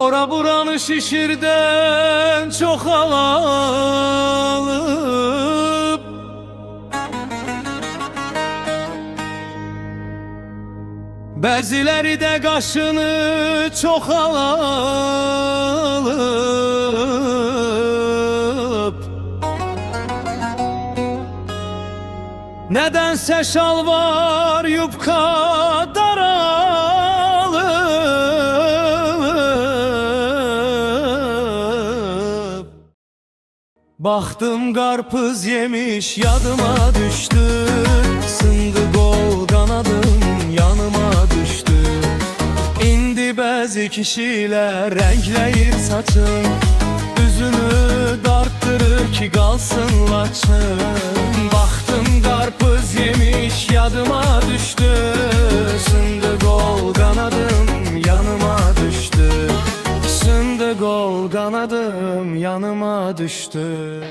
Ora buranı şişirden çok alıp Bəziləri də qaşını çox alıp Nədənsə şalvar yubka daralıb Baxdım qarpız yemiş yadıma düşdü Sındı qol qanadım yanıma düşdü İndi bəzi kişilər rəngləyir saçın Üzünü dartdırır ki qalsın laçın Baxdım qarpız yemiş yadıma düşdü Sındı qol qanadım yanıma düşdü Sındı qol qanadım yanıma düşdü